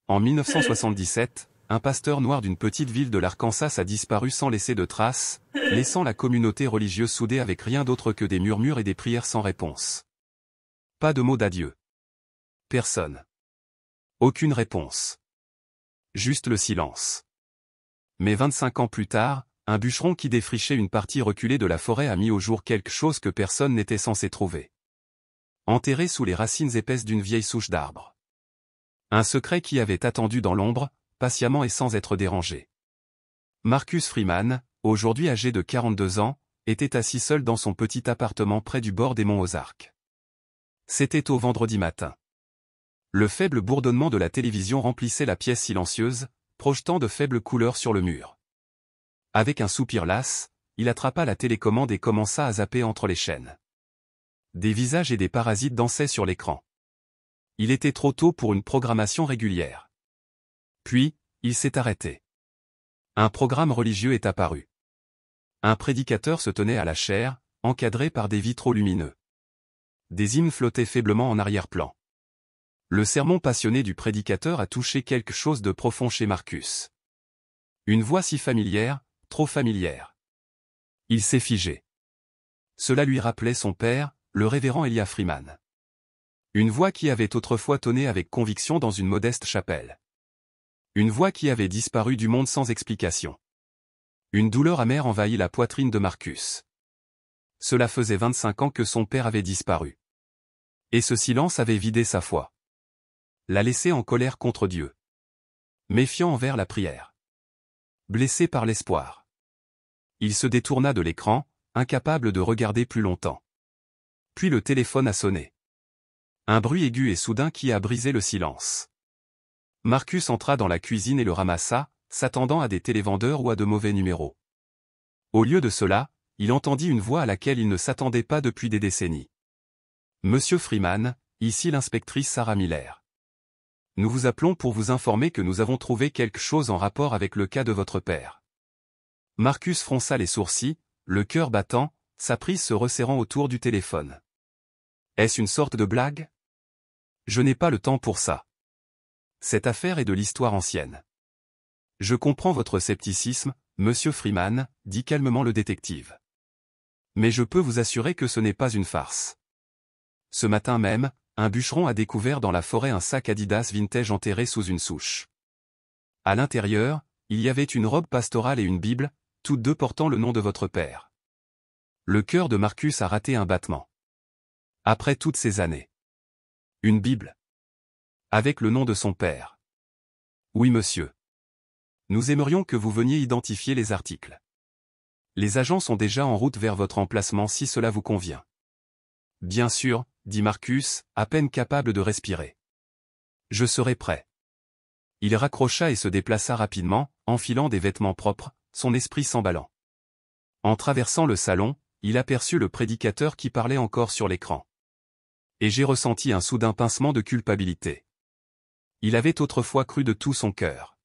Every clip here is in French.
En 1977, un pasteur noir d'une petite ville de l'Arkansas a disparu sans laisser de traces, laissant la communauté religieuse soudée avec rien d'autre que des murmures et des prières sans réponse. Pas de mot d'adieu. Personne. Aucune réponse. Juste le silence. Mais 25 ans plus tard, un bûcheron qui défrichait une partie reculée de la forêt a mis au jour quelque chose que personne n'était censé trouver. Enterré sous les racines épaisses d'une vieille souche d'arbre. Un secret qui avait attendu dans l'ombre, patiemment et sans être dérangé. Marcus Freeman, aujourd'hui âgé de 42 ans, était assis seul dans son petit appartement près du bord des monts Ozarks. C'était au vendredi matin. Le faible bourdonnement de la télévision remplissait la pièce silencieuse, projetant de faibles couleurs sur le mur. Avec un soupir las, il attrapa la télécommande et commença à zapper entre les chaînes. Des visages et des parasites dansaient sur l'écran. Il était trop tôt pour une programmation régulière. Puis, il s'est arrêté. Un programme religieux est apparu. Un prédicateur se tenait à la chaire, encadré par des vitraux lumineux. Des hymnes flottaient faiblement en arrière-plan. Le sermon passionné du prédicateur a touché quelque chose de profond chez Marcus. Une voix si familière, trop familière. Il s'est figé. Cela lui rappelait son père, le révérend Elijah Freeman. Une voix qui avait autrefois tonné avec conviction dans une modeste chapelle. Une voix qui avait disparu du monde sans explication. Une douleur amère envahit la poitrine de Marcus. Cela faisait 25 ans que son père avait disparu. Et ce silence avait vidé sa foi. L'a laissé en colère contre Dieu. Méfiant envers la prière. Blessé par l'espoir. Il se détourna de l'écran, incapable de regarder plus longtemps. Puis le téléphone a sonné. Un bruit aigu et soudain qui a brisé le silence. Marcus entra dans la cuisine et le ramassa, s'attendant à des télévendeurs ou à de mauvais numéros. Au lieu de cela, il entendit une voix à laquelle il ne s'attendait pas depuis des décennies. « Monsieur Freeman, ici l'inspectrice Sarah Miller. Nous vous appelons pour vous informer que nous avons trouvé quelque chose en rapport avec le cas de votre père. » Marcus fronça les sourcils, le cœur battant, sa prise se resserrant autour du téléphone. « Est-ce une sorte de blague ? Je n'ai pas le temps pour ça. Cette affaire est de l'histoire ancienne. Je comprends votre scepticisme, monsieur Freeman, dit calmement le détective. Mais je peux vous assurer que ce n'est pas une farce. Ce matin même, un bûcheron a découvert dans la forêt un sac Adidas vintage enterré sous une souche. À l'intérieur, il y avait une robe pastorale et une Bible, toutes deux portant le nom de votre père. Le cœur de Marcus a raté un battement. Après toutes ces années. Une Bible. Avec le nom de son père. Oui monsieur. Nous aimerions que vous veniez identifier les articles. Les agents sont déjà en route vers votre emplacement si cela vous convient. Bien sûr, dit Marcus, à peine capable de respirer. Je serai prêt. Il raccrocha et se déplaça rapidement, enfilant des vêtements propres, son esprit s'emballant. En traversant le salon, il aperçut le prédicateur qui parlait encore sur l'écran. Et j'ai ressenti un soudain pincement de culpabilité. Il avait autrefois cru de tout son cœur.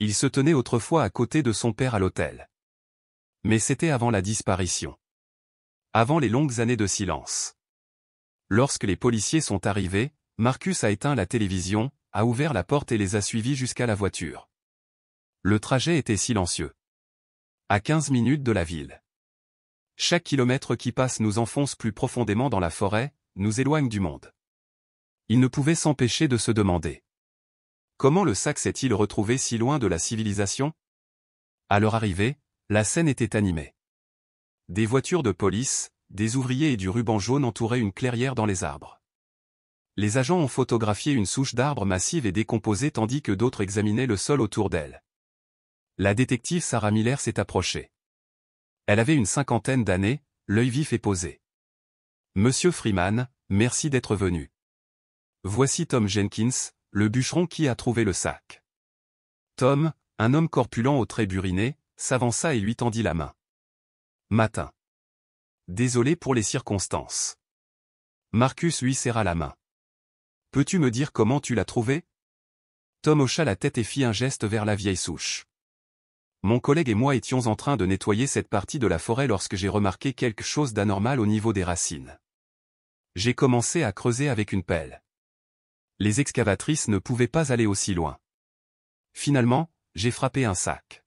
Il se tenait autrefois à côté de son père à l'autel. Mais c'était avant la disparition. Avant les longues années de silence. Lorsque les policiers sont arrivés, Marcus a éteint la télévision, a ouvert la porte et les a suivis jusqu'à la voiture. Le trajet était silencieux. À 15 minutes de la ville. Chaque kilomètre qui passe nous enfonce plus profondément dans la forêt, nous éloigne du monde. Il ne pouvait s'empêcher de se demander. Comment le sac s'est-il retrouvé si loin de la civilisation ? À leur arrivée, la scène était animée. Des voitures de police, des ouvriers et du ruban jaune entouraient une clairière dans les arbres. Les agents ont photographié une souche d'arbre massive et décomposée tandis que d'autres examinaient le sol autour d'elle. La détective Sarah Miller s'est approchée. Elle avait une 50aine d'années, l'œil vif et posé. « Monsieur Freeman, merci d'être venu. Voici Tom Jenkins, le bûcheron qui a trouvé le sac. » Tom, un homme corpulent aux traits burinés, s'avança et lui tendit la main. « Matin. Désolé pour les circonstances. » Marcus lui serra la main. « Peux-tu me dire comment tu l'as trouvé ?» Tom hocha la tête et fit un geste vers la vieille souche. « Mon collègue et moi étions en train de nettoyer cette partie de la forêt lorsque j'ai remarqué quelque chose d'anormal au niveau des racines. J'ai commencé à creuser avec une pelle. Les excavatrices ne pouvaient pas aller aussi loin. Finalement, j'ai frappé un sac.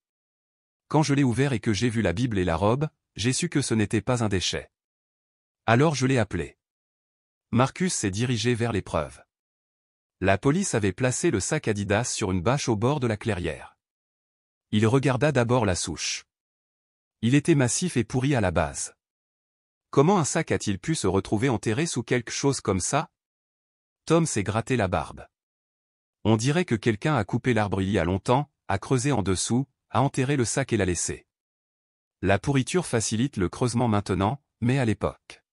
Quand je l'ai ouvert et que j'ai vu la Bible et la robe, j'ai su que ce n'était pas un déchet. Alors je l'ai appelé. Marcus s'est dirigé vers l'épreuve. La police avait placé le sac Adidas sur une bâche au bord de la clairière. Il regarda d'abord la souche. Il était massif et pourri à la base. Comment un sac a-t-il pu se retrouver enterré sous quelque chose comme ça? Tom s'est gratté la barbe. On dirait que quelqu'un a coupé l'arbre il y a longtemps, a creusé en dessous, a enterré le sac et l'a laissé. La pourriture facilite le creusement maintenant, mais à l'époque,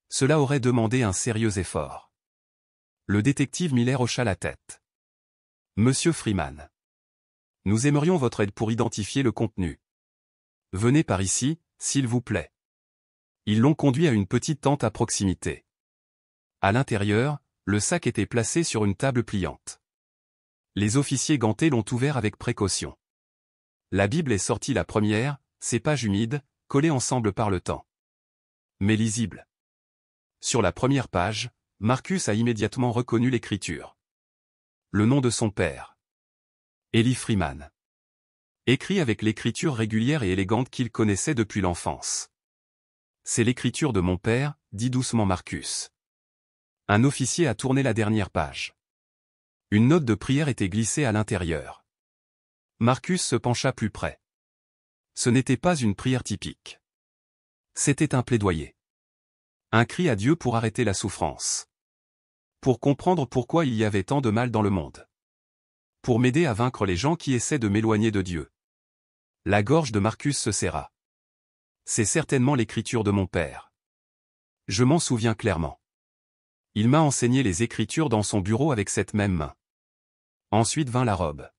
cela aurait demandé un sérieux effort. Le détective Miller hocha la tête. Monsieur Freeman. Nous aimerions votre aide pour identifier le contenu. Venez par ici, s'il vous plaît. Ils l'ont conduit à une petite tente à proximité. À l'intérieur, le sac était placé sur une table pliante. Les officiers gantés l'ont ouvert avec précaution. La Bible est sortie la première, ses pages humides, collées ensemble par le temps. Mais lisibles. Sur la première page, Marcus a immédiatement reconnu l'écriture. Le nom de son père. Eli Freeman. Écrit avec l'écriture régulière et élégante qu'il connaissait depuis l'enfance. C'est l'écriture de mon père, dit doucement Marcus. Un officier a tourné la dernière page. Une note de prière était glissée à l'intérieur. Marcus se pencha plus près. Ce n'était pas une prière typique. C'était un plaidoyer. Un cri à Dieu pour arrêter la souffrance. Pour comprendre pourquoi il y avait tant de mal dans le monde. Pour m'aider à vaincre les gens qui essaient de m'éloigner de Dieu. La gorge de Marcus se serra. C'est certainement l'écriture de mon père. Je m'en souviens clairement. Il m'a enseigné les écritures dans son bureau avec cette même main. Ensuite vint la robe.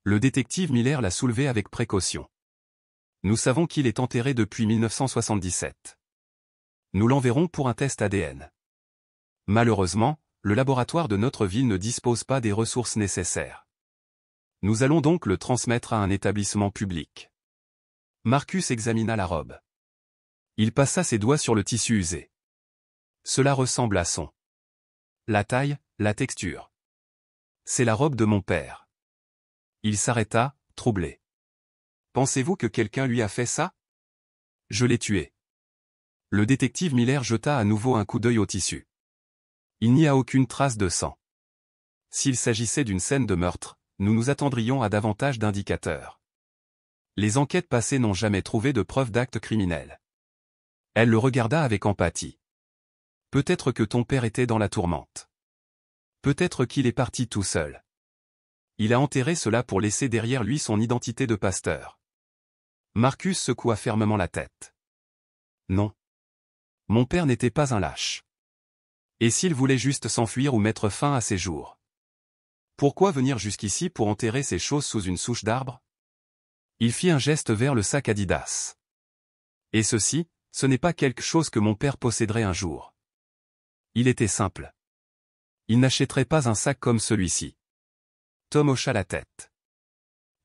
Le détective Miller l'a soulevée avec précaution. Nous savons qu'il est enterré depuis 1977. Nous l'enverrons pour un test ADN. Malheureusement, le laboratoire de notre ville ne dispose pas des ressources nécessaires. Nous allons donc le transmettre à un établissement public. Marcus examina la robe. Il passa ses doigts sur le tissu usé. Cela ressemble à son. La taille, la texture. C'est la robe de mon père. Il s'arrêta, troublé. Pensez-vous que quelqu'un lui a fait ça? Je l'ai tué. Le détective Miller jeta à nouveau un coup d'œil au tissu. Il n'y a aucune trace de sang. S'il s'agissait d'une scène de meurtre, nous nous attendrions à davantage d'indicateurs. Les enquêtes passées n'ont jamais trouvé de preuves d'actes criminels. Elle le regarda avec empathie. Peut-être que ton père était dans la tourmente. Peut-être qu'il est parti tout seul. Il a enterré cela pour laisser derrière lui son identité de pasteur. Marcus secoua fermement la tête. Non. Mon père n'était pas un lâche. Et s'il voulait juste s'enfuir ou mettre fin à ses jours? Pourquoi venir jusqu'ici pour enterrer ces choses sous une souche d'arbre? Il fit un geste vers le sac Adidas. Et ceci, ce n'est pas quelque chose que mon père posséderait un jour. Il était simple. Il n'achèterait pas un sac comme celui-ci. Tom hocha la tête.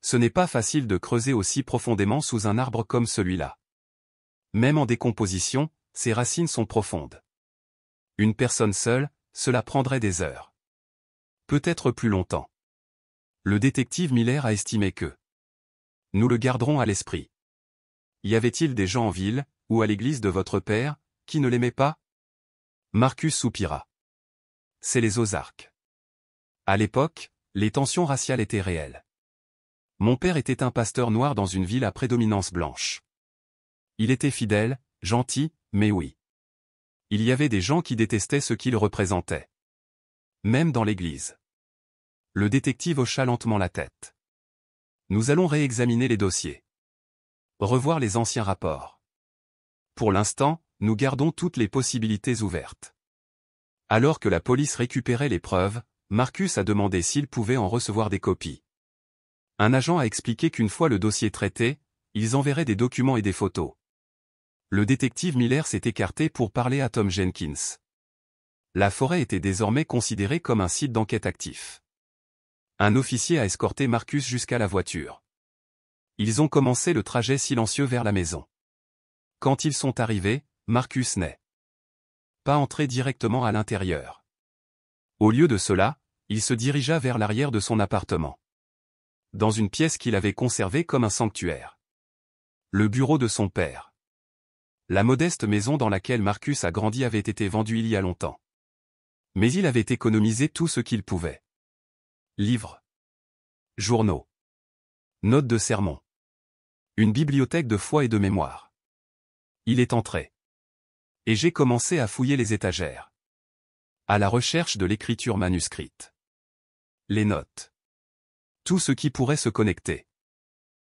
Ce n'est pas facile de creuser aussi profondément sous un arbre comme celui-là. Même en décomposition, ses racines sont profondes. Une personne seule, cela prendrait des heures. Peut-être plus longtemps. Le détective Miller a estimé que nous le garderons à l'esprit. Y avait-il des gens en ville, ou à l'église de votre père, qui ne l'aimaient pas? Marcus soupira. C'est les Ozarks. À l'époque, les tensions raciales étaient réelles. Mon père était un pasteur noir dans une ville à prédominance blanche. Il était fidèle, gentil, mais oui. Il y avait des gens qui détestaient ce qu'il représentait. Même dans l'église. Le détective hocha lentement la tête. Nous allons réexaminer les dossiers. Revoir les anciens rapports. Pour l'instant, nous gardons toutes les possibilités ouvertes. Alors que la police récupérait les preuves, Marcus a demandé s'il pouvait en recevoir des copies. Un agent a expliqué qu'une fois le dossier traité, ils enverraient des documents et des photos. Le détective Miller s'est écarté pour parler à Tom Jenkins. La forêt était désormais considérée comme un site d'enquête actif. Un officier a escorté Marcus jusqu'à la voiture. Ils ont commencé le trajet silencieux vers la maison. Quand ils sont arrivés, Marcus n'est pas entré directement à l'intérieur. Au lieu de cela, il se dirigea vers l'arrière de son appartement. Dans une pièce qu'il avait conservée comme un sanctuaire. Le bureau de son père. La modeste maison dans laquelle Marcus a grandi avait été vendue il y a longtemps. Mais il avait économisé tout ce qu'il pouvait. Livres. Journaux. Notes de sermons. Une bibliothèque de foi et de mémoire. Il est entré. Et j'ai commencé à fouiller les étagères. À la recherche de l'écriture manuscrite. Les notes. Tout ce qui pourrait se connecter.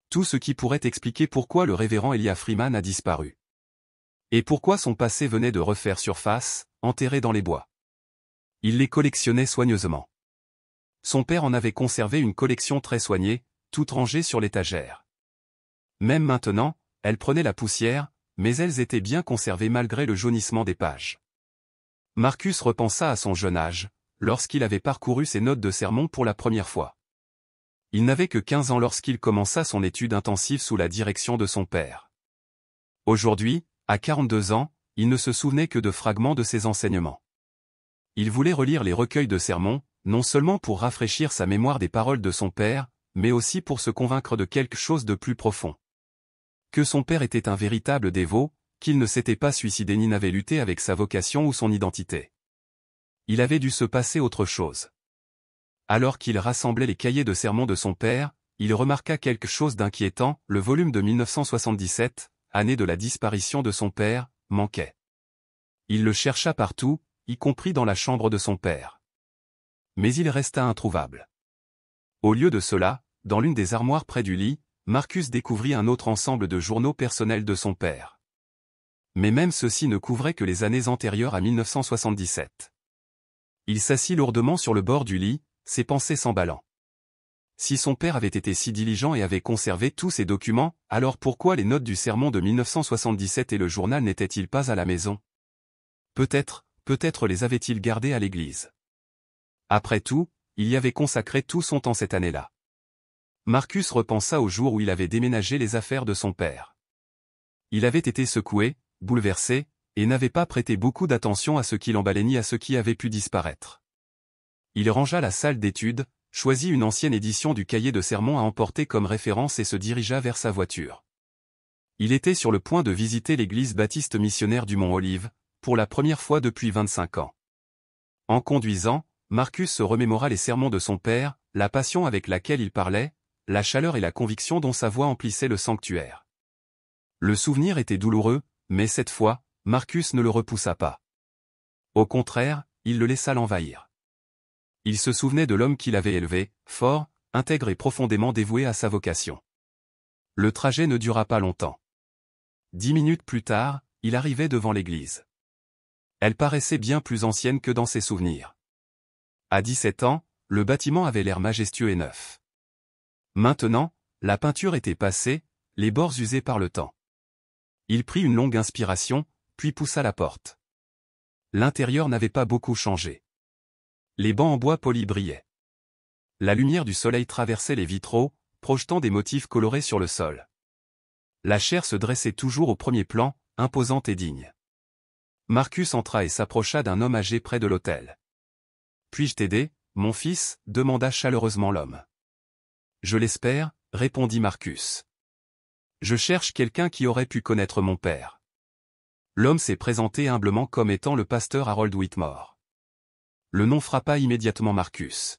Tout ce qui pourrait expliquer pourquoi le révérend Elijah Freeman a disparu. Et pourquoi son passé venait de refaire surface, enterré dans les bois. Il les collectionnait soigneusement. Son père en avait conservé une collection très soignée, toute rangée sur l'étagère. Même maintenant, elles prenaient la poussière, mais elles étaient bien conservées malgré le jaunissement des pages. Marcus repensa à son jeune âge, lorsqu'il avait parcouru ses notes de sermon pour la première fois. Il n'avait que 15 ans lorsqu'il commença son étude intensive sous la direction de son père. Aujourd'hui, à 42 ans, il ne se souvenait que de fragments de ses enseignements. Il voulait relire les recueils de sermons, non seulement pour rafraîchir sa mémoire des paroles de son père, mais aussi pour se convaincre de quelque chose de plus profond. Que son père était un véritable dévot, qu'il ne s'était pas suicidé ni n'avait lutté avec sa vocation ou son identité. Il avait dû se passer autre chose. Alors qu'il rassemblait les cahiers de sermons de son père, il remarqua quelque chose d'inquiétant, le volume de 1977, année de la disparition de son père, manquait. Il le chercha partout, y compris dans la chambre de son père. Mais il resta introuvable. Au lieu de cela, dans l'une des armoires près du lit, Marcus découvrit un autre ensemble de journaux personnels de son père. Mais même ceux-ci ne couvraient que les années antérieures à 1977. Il s'assit lourdement sur le bord du lit, ses pensées s'emballant. Si son père avait été si diligent et avait conservé tous ses documents, alors pourquoi les notes du sermon de 1977 et le journal n'étaient-ils pas à la maison? Peut-être les avait-il gardés à l'église. Après tout, il y avait consacré tout son temps cette année-là. Marcus repensa au jour où il avait déménagé les affaires de son père. Il avait été secoué, bouleversé, et n'avait pas prêté beaucoup d'attention à ce qui l'emballait ni à ce qui avait pu disparaître. Il rangea la salle d'études, choisit une ancienne édition du cahier de sermons à emporter comme référence et se dirigea vers sa voiture. Il était sur le point de visiter l'église baptiste missionnaire du Mont-Olive, pour la première fois depuis 25 ans. En conduisant, Marcus se remémora les sermons de son père, la passion avec laquelle il parlait, la chaleur et la conviction dont sa voix emplissait le sanctuaire. Le souvenir était douloureux, mais cette fois, Marcus ne le repoussa pas. Au contraire, il le laissa l'envahir. Il se souvenait de l'homme qu'il avait élevé, fort, intègre et profondément dévoué à sa vocation. Le trajet ne dura pas longtemps. 10 minutes plus tard, il arrivait devant l'église. Elle paraissait bien plus ancienne que dans ses souvenirs. À 17 ans, le bâtiment avait l'air majestueux et neuf. Maintenant, la peinture était passée, les bords usés par le temps. Il prit une longue inspiration, puis poussa la porte. L'intérieur n'avait pas beaucoup changé. Les bancs en bois poli brillaient. La lumière du soleil traversait les vitraux, projetant des motifs colorés sur le sol. La chaire se dressait toujours au premier plan, imposante et digne. Marcus entra et s'approcha d'un homme âgé près de l'autel. « Puis-je t'aider, mon fils » demanda chaleureusement l'homme. « Je l'espère » répondit Marcus. « Je cherche quelqu'un qui aurait pu connaître mon père. » L'homme s'est présenté humblement comme étant le pasteur Harold Whitmore. Le nom frappa immédiatement Marcus.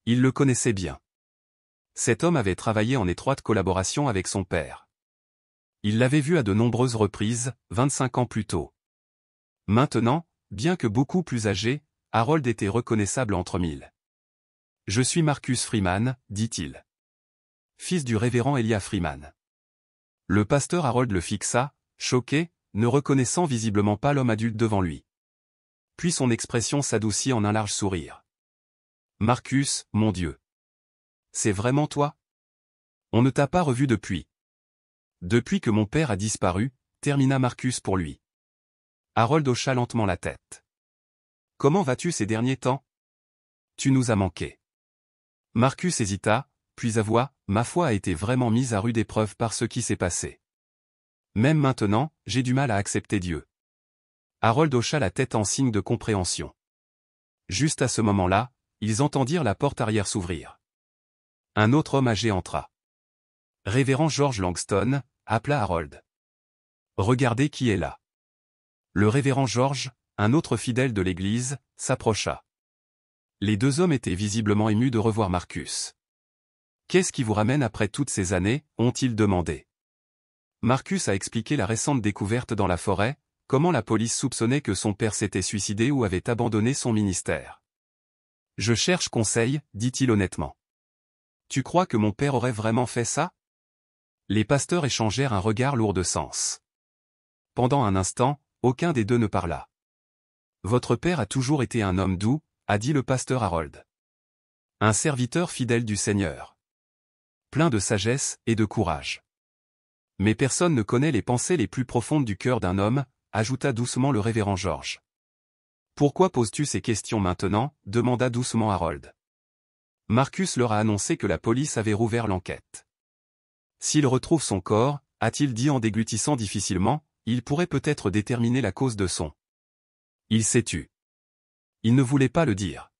Il le connaissait bien. Cet homme avait travaillé en étroite collaboration avec son père. Il l'avait vu à de nombreuses reprises, 25 ans plus tôt. Maintenant, bien que beaucoup plus âgé, Harold était reconnaissable entre mille. « Je suis Marcus Freeman » dit-il. Fils du révérend Elijah Freeman. Le pasteur Harold le fixa, choqué, ne reconnaissant visiblement pas l'homme adulte devant lui. Puis son expression s'adoucit en un large sourire. « Marcus, mon Dieu. C'est vraiment toi? On ne t'a pas revu depuis. » Depuis que mon père a disparu, termina Marcus pour lui. Harold hocha lentement la tête. « Comment vas-tu ces derniers temps? Tu nous as manqué. » Marcus hésita, puis avoua, « Ma foi a été vraiment mise à rude épreuve par ce qui s'est passé. Même maintenant, j'ai du mal à accepter Dieu. » Harold hocha la tête en signe de compréhension. Juste à ce moment-là, ils entendirent la porte arrière s'ouvrir. Un autre homme âgé entra. Révérend George Langston, appela Harold. Regardez qui est là. Le révérend George, un autre fidèle de l'église, s'approcha. Les deux hommes étaient visiblement émus de revoir Marcus. Qu'est-ce qui vous ramène après toutes ces années, ont-ils demandé. Marcus a expliqué la récente découverte dans la forêt, comment la police soupçonnait que son père s'était suicidé ou avait abandonné son ministère. Je cherche conseil, dit-il honnêtement. Tu crois que mon père aurait vraiment fait ça? Les pasteurs échangèrent un regard lourd de sens. Pendant un instant, aucun des deux ne parla. Votre père a toujours été un homme doux, a dit le pasteur Harold. Un serviteur fidèle du Seigneur. Plein de sagesse et de courage. Mais personne ne connaît les pensées les plus profondes du cœur d'un homme, ajouta doucement le révérend George. Pourquoi poses-tu ces questions maintenant, demanda doucement Harold. Marcus leur a annoncé que la police avait rouvert l'enquête. S'il retrouve son corps, a-t-il dit en déglutissant difficilement, il pourrait peut-être déterminer la cause de son. Il s'est tu. Il ne voulait pas le dire.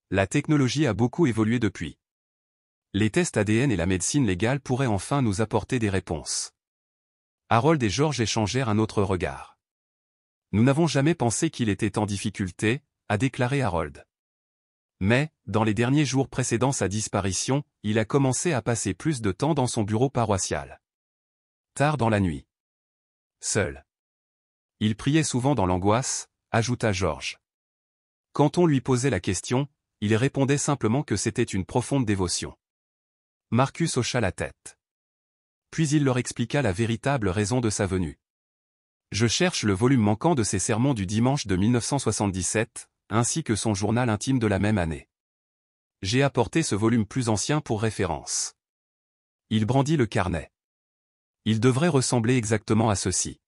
La technologie a beaucoup évolué depuis. Les tests ADN et la médecine légale pourraient enfin nous apporter des réponses. Harold et George échangèrent un autre regard. Nous n'avons jamais pensé qu'il était en difficulté, a déclaré Harold. Mais, dans les derniers jours précédant sa disparition, il a commencé à passer plus de temps dans son bureau paroissial. Tard dans la nuit. Seul. Il priait souvent dans l'angoisse, ajouta George. Quand on lui posait la question, il répondait simplement que c'était une profonde dévotion. Marcus hocha la tête. Puis il leur expliqua la véritable raison de sa venue. Je cherche le volume manquant de ses sermons du dimanche de 1977, ainsi que son journal intime de la même année. J'ai apporté ce volume plus ancien pour référence. Il brandit le carnet. Il devrait ressembler exactement à ceci.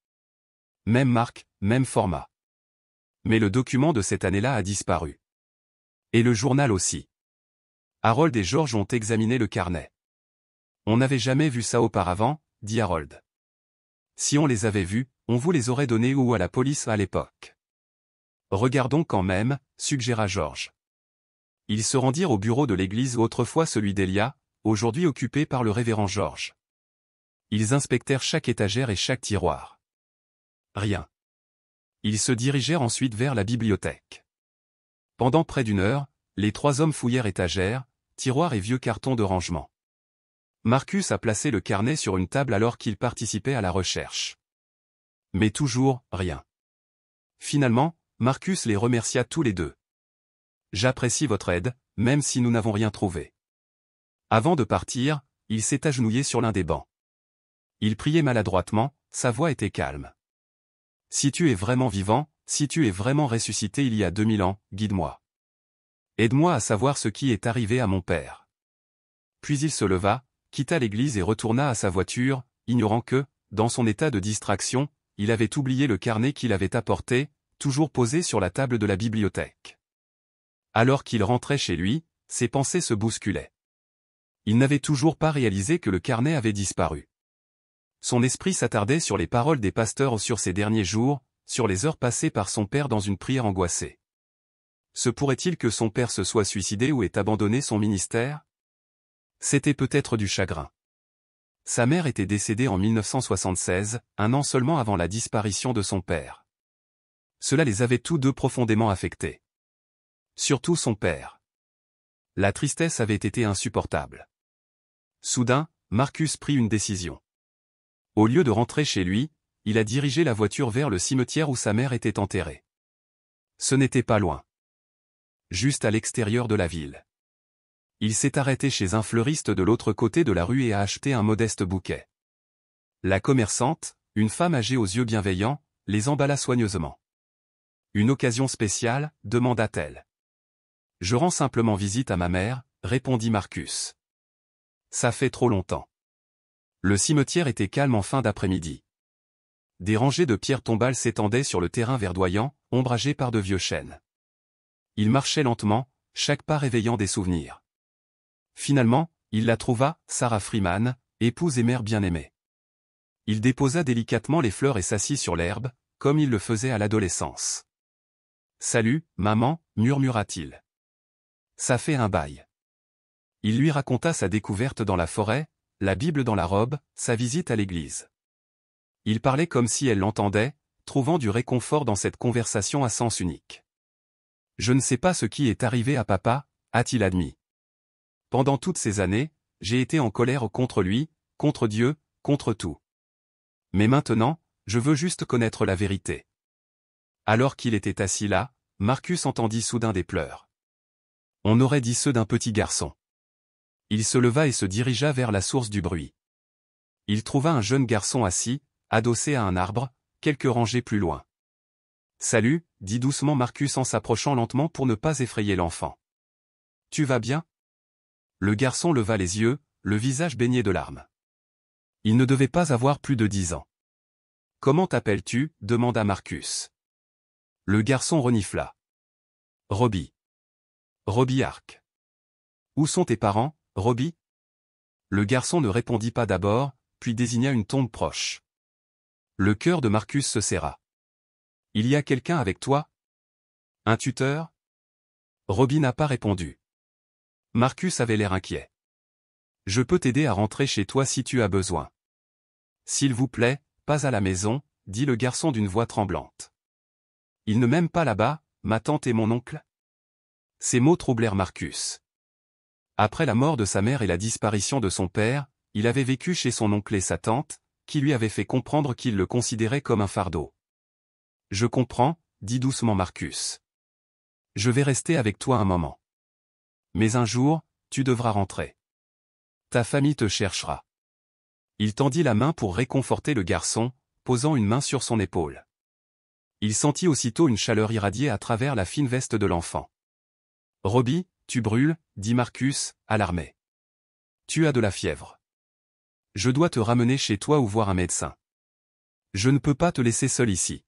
Même marque, même format. Mais le document de cette année-là a disparu. Et le journal aussi. Harold et George ont examiné le carnet. On n'avait jamais vu ça auparavant, dit Harold. Si on les avait vus, on vous les aurait donnés ou à la police à l'époque. Regardons quand même, suggéra George. Ils se rendirent au bureau de l'église autrefois celui d'Elia, aujourd'hui occupé par le révérend George. Ils inspectèrent chaque étagère et chaque tiroir. Rien. Ils se dirigèrent ensuite vers la bibliothèque. Pendant près d'une heure, les trois hommes fouillèrent étagères, tiroirs et vieux cartons de rangement. Marcus a placé le carnet sur une table alors qu'il participait à la recherche. Mais toujours, rien. Finalement, Marcus les remercia tous les deux. J'apprécie votre aide, même si nous n'avons rien trouvé. Avant de partir, il s'est agenouillé sur l'un des bancs. Il priait maladroitement, sa voix était calme. Si tu es vraiment vivant, si tu es vraiment ressuscité il y a 2000 ans, guide-moi. Aide-moi à savoir ce qui est arrivé à mon père. Puis il se leva, quitta l'église et retourna à sa voiture, ignorant que, dans son état de distraction, il avait oublié le carnet qu'il avait apporté, toujours posé sur la table de la bibliothèque. Alors qu'il rentrait chez lui, ses pensées se bousculaient. Il n'avait toujours pas réalisé que le carnet avait disparu. Son esprit s'attardait sur les paroles des pasteurs sur ces derniers jours, sur les heures passées par son père dans une prière angoissée. Se pourrait-il que son père se soit suicidé ou ait abandonné son ministère? C'était peut-être du chagrin. Sa mère était décédée en 1976, un an seulement avant la disparition de son père. Cela les avait tous deux profondément affectés. Surtout son père. La tristesse avait été insupportable. Soudain, Marcus prit une décision. Au lieu de rentrer chez lui, il a dirigé la voiture vers le cimetière où sa mère était enterrée. Ce n'était pas loin. Juste à l'extérieur de la ville. Il s'est arrêté chez un fleuriste de l'autre côté de la rue et a acheté un modeste bouquet. La commerçante, une femme âgée aux yeux bienveillants, les emballa soigneusement. Une occasion spéciale, demanda-t-elle. Je rends simplement visite à ma mère, répondit Marcus. Ça fait trop longtemps. Le cimetière était calme en fin d'après-midi. Des rangées de pierres tombales s'étendaient sur le terrain verdoyant, ombragé par de vieux chênes. Il marchait lentement, chaque pas réveillant des souvenirs. Finalement, il la trouva, Sarah Freeman, épouse et mère bien-aimée. Il déposa délicatement les fleurs et s'assit sur l'herbe, comme il le faisait à l'adolescence. « Salut, maman » murmura-t-il. Ça fait un bail. Il lui raconta sa découverte dans la forêt, la Bible dans la robe, sa visite à l'église. Il parlait comme si elle l'entendait, trouvant du réconfort dans cette conversation à sens unique. Je ne sais pas ce qui est arrivé à papa, a-t-il admis. Pendant toutes ces années, j'ai été en colère contre lui, contre Dieu, contre tout. Mais maintenant, je veux juste connaître la vérité. Alors qu'il était assis là, Marcus entendit soudain des pleurs. On aurait dit ceux d'un petit garçon. Il se leva et se dirigea vers la source du bruit. Il trouva un jeune garçon assis, adossé à un arbre, quelques rangées plus loin. « Salut » dit doucement Marcus en s'approchant lentement pour ne pas effrayer l'enfant. « Tu vas bien ?» Le garçon leva les yeux, le visage baigné de larmes. Il ne devait pas avoir plus de 10 ans. « Comment t'appelles-tu » demanda Marcus. Le garçon renifla. « Robbie. Robbie Ark. »« Où sont tes parents, Robbie ?» Le garçon ne répondit pas d'abord, puis désigna une tombe proche. Le cœur de Marcus se serra. « Il y a quelqu'un avec toi ? Un tuteur ?» Robbie n'a pas répondu. Marcus avait l'air inquiet. « Je peux t'aider à rentrer chez toi si tu as besoin. »« S'il vous plaît, pas à la maison, » dit le garçon d'une voix tremblante. « Ils ne m'aiment pas là-bas, ma tante et mon oncle ?» Ces mots troublèrent Marcus. Après la mort de sa mère et la disparition de son père, il avait vécu chez son oncle et sa tante, qui lui avaient fait comprendre qu'ils le considéraient comme un fardeau. « Je comprends, » dit doucement Marcus. « Je vais rester avec toi un moment. Mais un jour, tu devras rentrer. Ta famille te cherchera. » Il tendit la main pour réconforter le garçon, posant une main sur son épaule. Il sentit aussitôt une chaleur irradier à travers la fine veste de l'enfant. « Robbie, tu brûles, » dit Marcus, alarmé. « Tu as de la fièvre. Je dois te ramener chez toi ou voir un médecin. Je ne peux pas te laisser seul ici. »«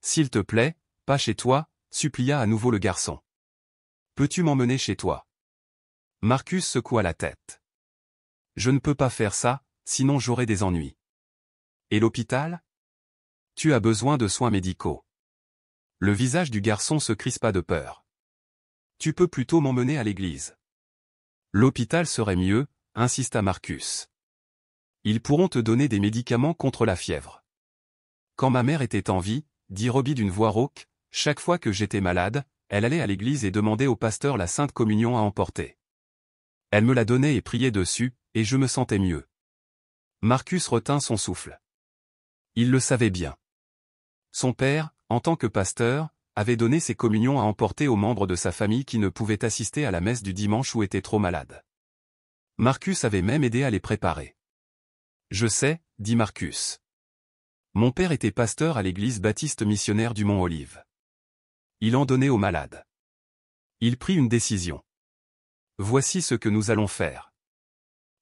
S'il te plaît, pas chez toi, » supplia à nouveau le garçon. « Peux-tu m'emmener chez toi ?» Marcus secoua la tête. « Je ne peux pas faire ça, sinon j'aurai des ennuis. »« Et l'hôpital ? Tu as besoin de soins médicaux. » Le visage du garçon se crispa de peur. « Tu peux plutôt m'emmener à l'église. »« L'hôpital serait mieux, » insista Marcus. « Ils pourront te donner des médicaments contre la fièvre. »« Quand ma mère était en vie, » dit Robbie d'une voix rauque, « chaque fois que j'étais malade, elle allait à l'église et demandait au pasteur la Sainte Communion à emporter. Elle me la donnait et priait dessus, et je me sentais mieux. » Marcus retint son souffle. Il le savait bien. Son père, en tant que pasteur, avait donné ses communions à emporter aux membres de sa famille qui ne pouvaient assister à la messe du dimanche ou étaient trop malades. Marcus avait même aidé à les préparer. « Je sais, » dit Marcus. « Mon père était pasteur à l'église baptiste missionnaire du Mont-Olive. Il en donnait aux malades. Il prit une décision. Voici ce que nous allons faire.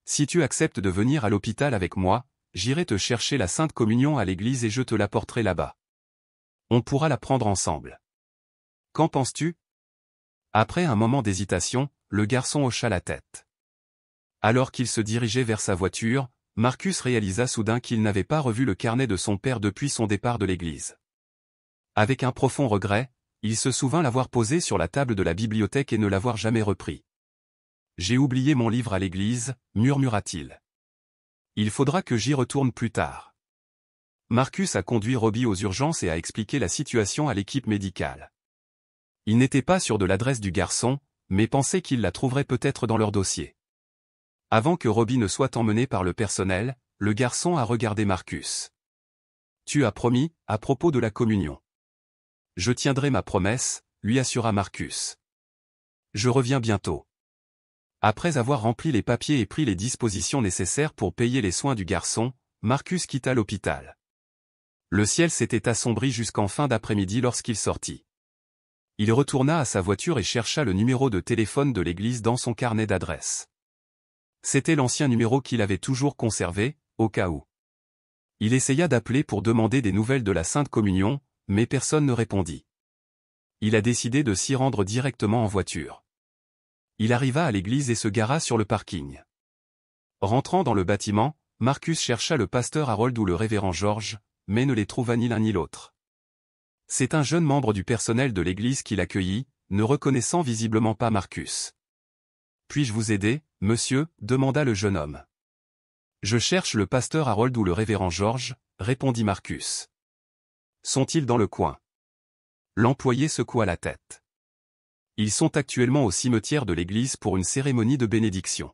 Si tu acceptes de venir à l'hôpital avec moi, j'irai te chercher la Sainte Communion à l'église et je te l'apporterai là-bas. On pourra la prendre ensemble. Qu'en penses-tu ? » Après un moment d'hésitation, le garçon hocha la tête. Alors qu'il se dirigeait vers sa voiture, Marcus réalisa soudain qu'il n'avait pas revu le carnet de son père depuis son départ de l'église. Avec un profond regret, il se souvint l'avoir posé sur la table de la bibliothèque et ne l'avoir jamais repris. « J'ai oublié mon livre à l'église, » murmura-t-il. « Il faudra que j'y retourne plus tard. » Marcus a conduit Robbie aux urgences et a expliqué la situation à l'équipe médicale. Il n'était pas sûr de l'adresse du garçon, mais pensait qu'il la trouverait peut-être dans leur dossier. Avant que Robbie ne soit emmené par le personnel, le garçon a regardé Marcus. « Tu as promis, à propos de la communion. »« Je tiendrai ma promesse, » lui assura Marcus. « Je reviens bientôt. » Après avoir rempli les papiers et pris les dispositions nécessaires pour payer les soins du garçon, Marcus quitta l'hôpital. Le ciel s'était assombri jusqu'en fin d'après-midi lorsqu'il sortit. Il retourna à sa voiture et chercha le numéro de téléphone de l'église dans son carnet d'adresses. C'était l'ancien numéro qu'il avait toujours conservé, au cas où. Il essaya d'appeler pour demander des nouvelles de la Sainte Communion, mais personne ne répondit. Il a décidé de s'y rendre directement en voiture. Il arriva à l'église et se gara sur le parking. Rentrant dans le bâtiment, Marcus chercha le pasteur Harold ou le révérend George, mais ne les trouva ni l'un ni l'autre. C'est un jeune membre du personnel de l'église qui l'accueillit, ne reconnaissant visiblement pas Marcus. « Puis-je vous aider, monsieur » demanda le jeune homme. « Je cherche le pasteur Harold ou le révérend George » répondit Marcus. « Sont-ils dans le coin » L'employé secoua la tête. « Ils sont actuellement au cimetière de l'église pour une cérémonie de bénédiction. »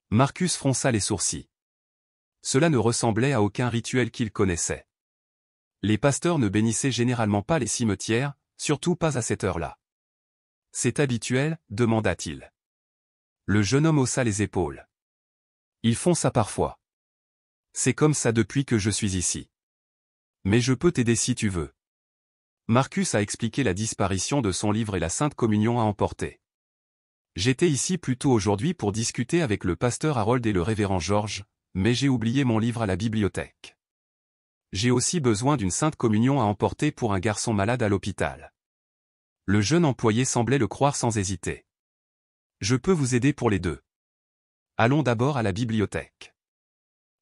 Marcus fronça les sourcils. Cela ne ressemblait à aucun rituel qu'il connaissait. Les pasteurs ne bénissaient généralement pas les cimetières, surtout pas à cette heure-là. « C'est habituel » demanda-t-il. Le jeune homme haussa les épaules. « Ils font ça parfois. C'est comme ça depuis que je suis ici. Mais je peux t'aider si tu veux. » Marcus a expliqué la disparition de son livre et la Sainte Communion à emporter. « J'étais ici plus tôt aujourd'hui pour discuter avec le pasteur Harold et le révérend George, mais j'ai oublié mon livre à la bibliothèque. J'ai aussi besoin d'une Sainte Communion à emporter pour un garçon malade à l'hôpital. » Le jeune employé semblait le croire sans hésiter. « Je peux vous aider pour les deux. Allons d'abord à la bibliothèque. »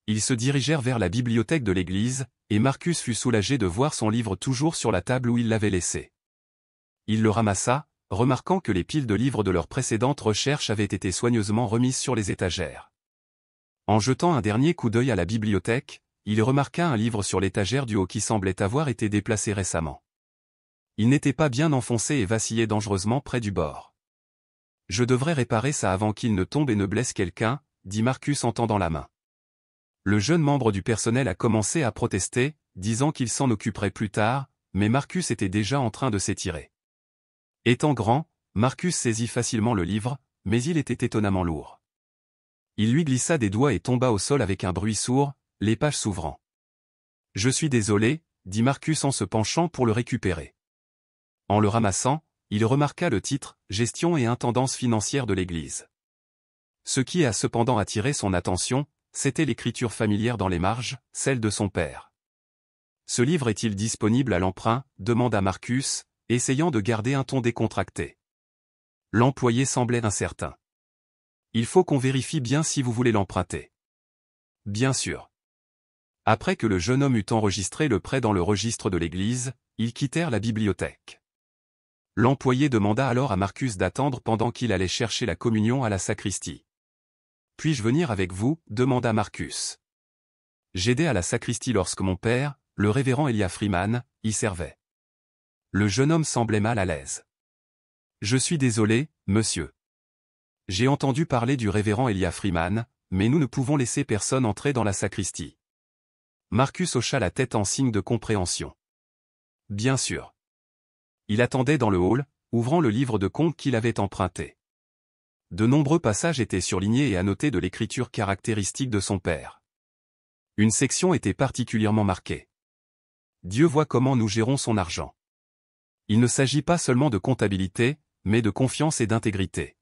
Ils se dirigèrent vers la bibliothèque de l'église, et Marcus fut soulagé de voir son livre toujours sur la table où il l'avait laissé. Il le ramassa, remarquant que les piles de livres de leur précédente recherche avaient été soigneusement remises sur les étagères. En jetant un dernier coup d'œil à la bibliothèque, il remarqua un livre sur l'étagère du haut qui semblait avoir été déplacé récemment. Il n'était pas bien enfoncé et vacillait dangereusement près du bord. « Je devrais réparer ça avant qu'il ne tombe et ne blesse quelqu'un » dit Marcus en tendant la main. Le jeune membre du personnel a commencé à protester, disant qu'il s'en occuperait plus tard, mais Marcus était déjà en train de s'étirer. Étant grand, Marcus saisit facilement le livre, mais il était étonnamment lourd. Il lui glissa des doigts et tomba au sol avec un bruit sourd, les pages s'ouvrant. « Je suis désolé » dit Marcus en se penchant pour le récupérer. En le ramassant, il remarqua le titre « Gestion et intendance financière de l'Église ». Ce qui a cependant attiré son attention, c'était l'écriture familière dans les marges, celle de son père. « Ce livre est-il disponible à l'emprunt » demanda Marcus, essayant de garder un ton décontracté. L'employé semblait incertain. « Il faut qu'on vérifie bien si vous voulez l'emprunter. »« Bien sûr. » Après que le jeune homme eut enregistré le prêt dans le registre de l'église, ils quittèrent la bibliothèque. L'employé demanda alors à Marcus d'attendre pendant qu'il allait chercher la communion à la sacristie. « Puis-je venir avec vous » demanda Marcus. J'aidais à la sacristie lorsque mon père, le révérend Elijah Freeman, y servait. Le jeune homme semblait mal à l'aise. « Je suis désolé, monsieur. J'ai entendu parler du révérend Elijah Freeman, mais nous ne pouvons laisser personne entrer dans la sacristie. » Marcus hocha la tête en signe de compréhension. « Bien sûr. » Il attendait dans le hall, ouvrant le livre de comptes qu'il avait emprunté. De nombreux passages étaient surlignés et annotés de l'écriture caractéristique de son père. Une section était particulièrement marquée. « Dieu voit comment nous gérons son argent. » Il ne s'agit pas seulement de comptabilité, mais de confiance et d'intégrité.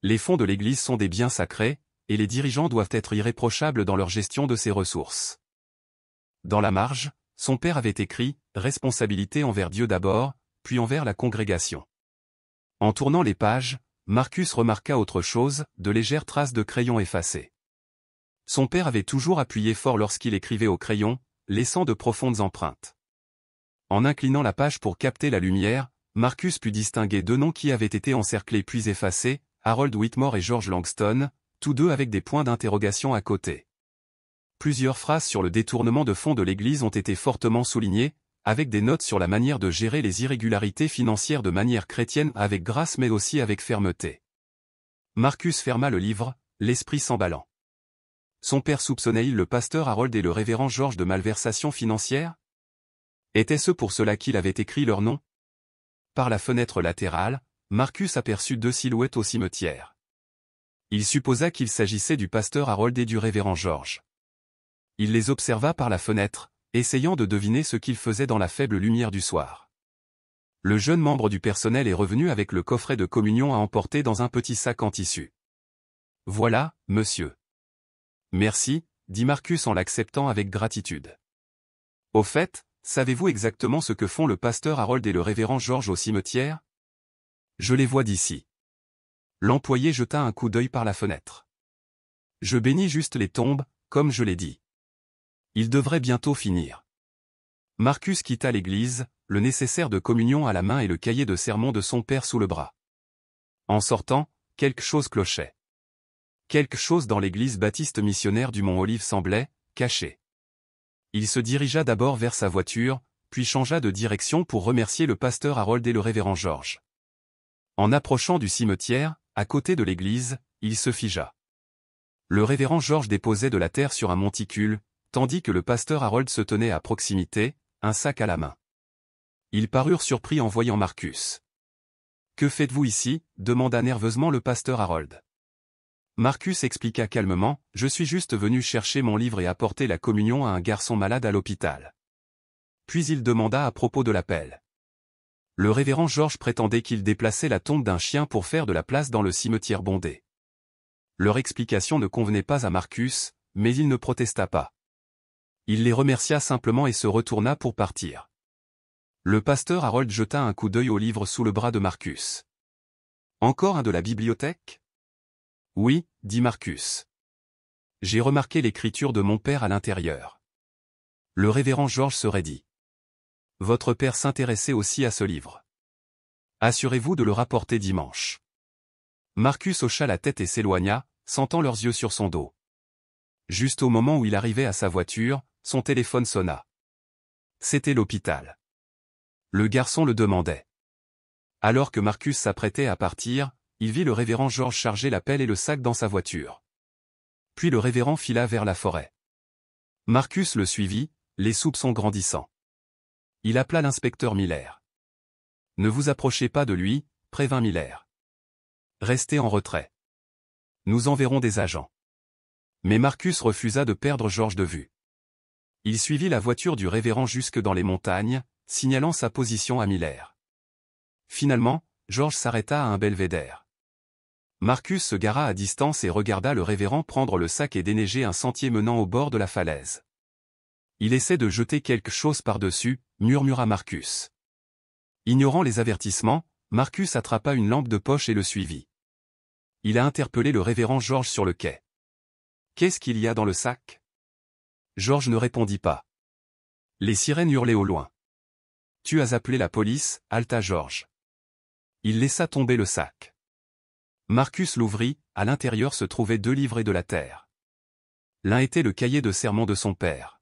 Les fonds de l'Église sont des biens sacrés, et les dirigeants doivent être irréprochables dans leur gestion de ces ressources. Dans la marge, son père avait écrit « Responsabilité envers Dieu d'abord, puis envers la congrégation ». En tournant les pages, Marcus remarqua autre chose, de légères traces de crayon effacées. Son père avait toujours appuyé fort lorsqu'il écrivait au crayon, laissant de profondes empreintes. En inclinant la page pour capter la lumière, Marcus put distinguer deux noms qui avaient été encerclés puis effacés, Harold Whitmore et George Langston, tous deux avec des points d'interrogation à côté. Plusieurs phrases sur le détournement de fonds de l'Église ont été fortement soulignées, avec des notes sur la manière de gérer les irrégularités financières de manière chrétienne avec grâce mais aussi avec fermeté. Marcus ferma le livre, l'esprit s'emballant. Son père soupçonnait-il le pasteur Harold et le révérend George de malversation financière? Était-ce pour cela qu'il avait écrit leur nom? Par la fenêtre latérale, Marcus aperçut deux silhouettes au cimetière. Il supposa qu'il s'agissait du pasteur Harold et du révérend George. Il les observa par la fenêtre, essayant de deviner ce qu'ils faisaient dans la faible lumière du soir. Le jeune membre du personnel est revenu avec le coffret de communion à emporter dans un petit sac en tissu. « Voilà, monsieur. »« Merci » dit Marcus en l'acceptant avec gratitude. « Au fait, savez-vous exactement ce que font le pasteur Harold et le révérend George au cimetière? »« Je les vois d'ici. » L'employé jeta un coup d'œil par la fenêtre. « Je bénis juste les tombes, comme je l'ai dit. Il devrait bientôt finir. » Marcus quitta l'église, le nécessaire de communion à la main et le cahier de sermon de son père sous le bras. En sortant, quelque chose clochait. Quelque chose dans l'église baptiste missionnaire du Mont-Olive semblait caché. Il se dirigea d'abord vers sa voiture, puis changea de direction pour remercier le pasteur Harold et le révérend George. En approchant du cimetière, à côté de l'église, il se figea. Le révérend George déposait de la terre sur un monticule, tandis que le pasteur Harold se tenait à proximité, un sac à la main. Ils parurent surpris en voyant Marcus. « Que faites-vous ici » demanda nerveusement le pasteur Harold. Marcus expliqua calmement, « Je suis juste venu chercher mon livre et apporter la communion à un garçon malade à l'hôpital. » Puis il demanda à propos de l'appel. Le révérend George prétendait qu'il déplaçait la tombe d'un chien pour faire de la place dans le cimetière bondé. Leur explication ne convenait pas à Marcus, mais il ne protesta pas. Il les remercia simplement et se retourna pour partir. Le pasteur Harold jeta un coup d'œil au livre sous le bras de Marcus. « Encore un de la bibliothèque » ? « Oui, dit Marcus. J'ai remarqué l'écriture de mon père à l'intérieur. » Le révérend George se raidit. « Votre père s'intéressait aussi à ce livre. Assurez-vous de le rapporter dimanche. » Marcus hocha la tête et s'éloigna, sentant leurs yeux sur son dos. Juste au moment où il arrivait à sa voiture, son téléphone sonna. C'était l'hôpital. Le garçon le demandait. Alors que Marcus s'apprêtait à partir, il vit le révérend George charger la pelle et le sac dans sa voiture. Puis le révérend fila vers la forêt. Marcus le suivit, les soupçons grandissant. Il appela l'inspecteur Miller. « Ne vous approchez pas de lui » prévint Miller. « Restez en retrait. Nous enverrons des agents. » Mais Marcus refusa de perdre George de vue. Il suivit la voiture du révérend jusque dans les montagnes, signalant sa position à Miller. Finalement, George s'arrêta à un belvédère. Marcus se gara à distance et regarda le révérend prendre le sac et déneiger un sentier menant au bord de la falaise. « Il essaie de jeter quelque chose par-dessus » murmura Marcus. Ignorant les avertissements, Marcus attrapa une lampe de poche et le suivit. Il a interpellé le révérend George sur le quai. « Qu'est-ce qu'il y a dans le sac » George ne répondit pas. Les sirènes hurlaient au loin. « Tu as appelé la police » haleta George. Il laissa tomber le sac. Marcus l'ouvrit, à l'intérieur se trouvaient 2 livres et de la terre. L'un était le cahier de sermon de son père.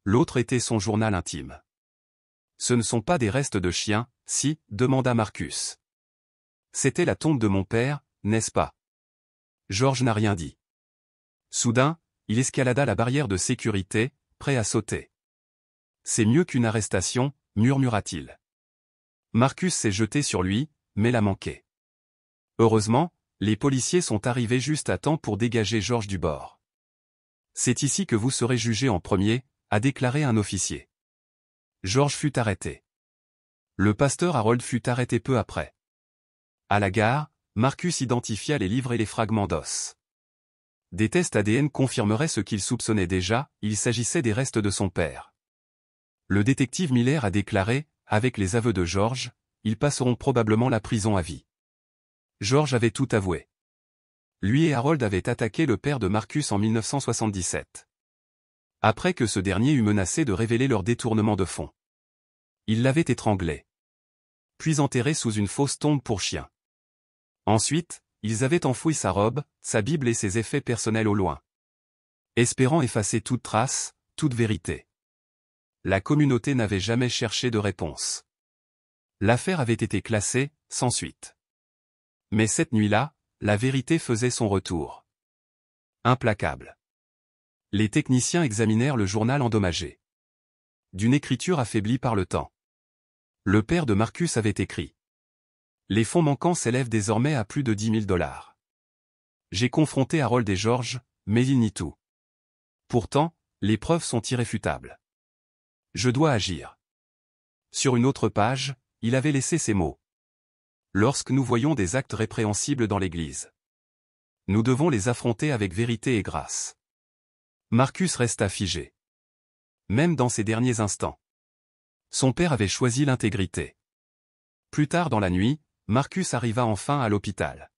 L'autre était son journal intime. « Ce ne sont pas des restes de chiens, si » demanda Marcus. « C'était la tombe de mon père, n'est-ce pas » George n'a rien dit. Soudain, il escalada la barrière de sécurité, prêt à sauter. « C'est mieux qu'une arrestation » murmura-t-il. Marcus s'est jeté sur lui, mais l'a manqué. Heureusement, les policiers sont arrivés juste à temps pour dégager George du bord. « C'est ici que vous serez jugé en premier » a déclaré un officier. George fut arrêté. Le pasteur Harold fut arrêté peu après. À la gare, Marcus identifia les livres et les fragments d'os. Des tests ADN confirmeraient ce qu'il soupçonnait déjà, il s'agissait des restes de son père. Le détective Miller a déclaré, avec les aveux de George, ils passeront probablement la prison à vie. George avait tout avoué. Lui et Harold avaient attaqué le père de Marcus en 1977. Après que ce dernier eut menacé de révéler leur détournement de fonds. Il l'avait étranglé. Puis enterré sous une fausse tombe pour chien. Ensuite, ils avaient enfoui sa robe, sa Bible et ses effets personnels au loin. Espérant effacer toute trace, toute vérité. La communauté n'avait jamais cherché de réponse. L'affaire avait été classée, sans suite. Mais cette nuit-là, la vérité faisait son retour. Implacable. Les techniciens examinèrent le journal endommagé. D'une écriture affaiblie par le temps. Le père de Marcus avait écrit. Les fonds manquants s'élèvent désormais à plus de 10 000 $. J'ai confronté Harold et George, mais ils nient tout. Pourtant, les preuves sont irréfutables. Je dois agir. Sur une autre page, il avait laissé ces mots. Lorsque nous voyons des actes répréhensibles dans l'Église, nous devons les affronter avec vérité et grâce. Marcus resta figé. Même dans ces derniers instants. Son père avait choisi l'intégrité. Plus tard dans la nuit, Marcus arriva enfin à l'hôpital.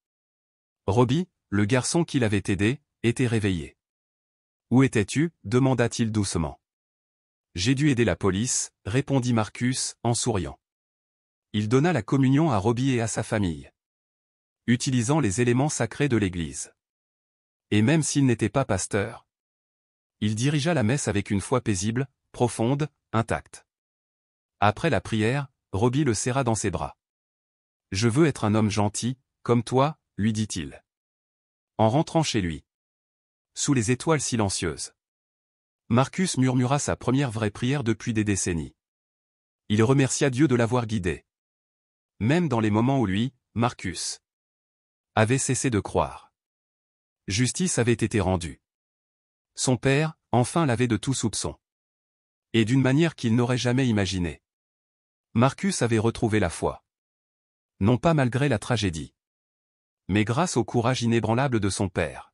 Robbie, le garçon qui l'avait aidé, était réveillé. « Où étais-tu » demanda-t-il doucement. J'ai dû aider la police, répondit Marcus, en souriant. Il donna la communion à Robbie et à sa famille, utilisant les éléments sacrés de l'Église. Et même s'il n'était pas pasteur, il dirigea la messe avec une foi paisible, profonde, intacte. Après la prière, Robbie le serra dans ses bras. « Je veux être un homme gentil, comme toi, » lui dit-il. En rentrant chez lui, sous les étoiles silencieuses, Marcus murmura sa première vraie prière depuis des décennies. Il remercia Dieu de l'avoir guidé. Même dans les moments où lui, Marcus, avait cessé de croire. Justice avait été rendue. Son père, enfin l'avait de tout soupçon. Et d'une manière qu'il n'aurait jamais imaginée. Marcus avait retrouvé la foi. Non pas malgré la tragédie, mais grâce au courage inébranlable de son père.